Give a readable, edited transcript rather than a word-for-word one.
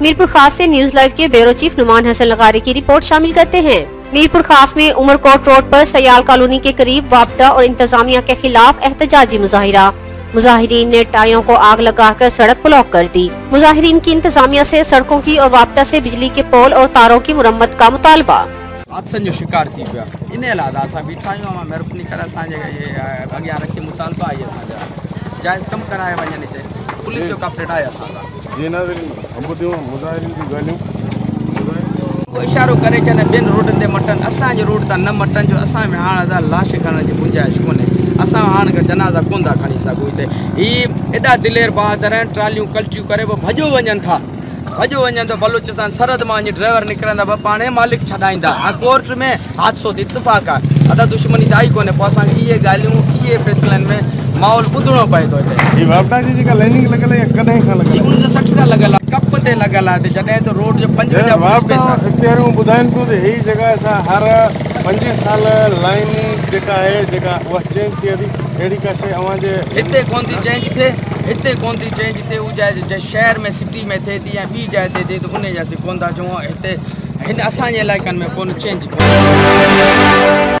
मीरपुर खास से news live के ब्यूरो चीफ नुमान हसन लगारी की रिपोर्ट शामिल करते हैं। मीरपुर खास में उमरकोट रोड पर सयाल कॉलोनी के करीब वापडा और इंतजामिया के खिलाफ एहतजाजी मुजाहिरा। मुजाहिरीन ने टायरों को आग लगाकर सड़क ब्लॉक कर दी। मुजाहिरीन की इंतजामिया से सड़कों की और वापडा से बिजली के पोल और तारों की मुरम्मत का मुतालबा। हादसन जो शिकार थी पिया इन लादा असां बीठा आहियूं। महिरबानी करे असांजे अॻियां रखी मुतालबा आहे असांजा जाइज़ कम कराए वञनि हिते पुलिस जो कॉपरेट आहे असांजा। इशारो करे चवनि ॿियनि रोडनि ते मटनि असांजे रोड तां न मटनि जो असां में हाणे लाश खणण जी गुंजाइश कोन्हे। असां हाणे जनाज़ा कोन था खणी सघूं हिते। ही एॾा दिलेर बहादुर आहिनि ट्रालियूं कल्टियूं करे पोइ भॼो वञनि था बलूचिस्तान सरहद मां वञी ड्राइवर निकिरंदा ॿ पाणे मालिक छॾाईंदा। कोर्ट में हादसो इतफ़ाक़ आहे अदा दुश्मनी त आई कोन्हे। पोइ असांखे इहे ॻाल्हियूं इहे फ़ैसिलनि में माहौल ॿुधणो पए थो हिते। वापडा जी जेका लाइनिंग लॻल आहे कॾहिं खां लॻल आहे? 1960 खां लॻल आहे कप ते लॻल आहे जॾहिं त रोड जो 55 इख़्तियारियूं ॿुधाइनि पियूं त हीअ जॻह असां हर 5 साल लाइन जेका आहे जेका उहा चेंज थिए थी। अहिड़ी का शइ अव्हांजे हिते कोन थी चेंज थिए। हिते कोन थी चेंज थिए उहा जाइ शहर में सिटी में थिए थी या ॿी जाइ ते थिए त उन जा असीं कोन था चऊं। हिते हिन असांजे इलाइक़नि में कोन चेंज कोन्हे।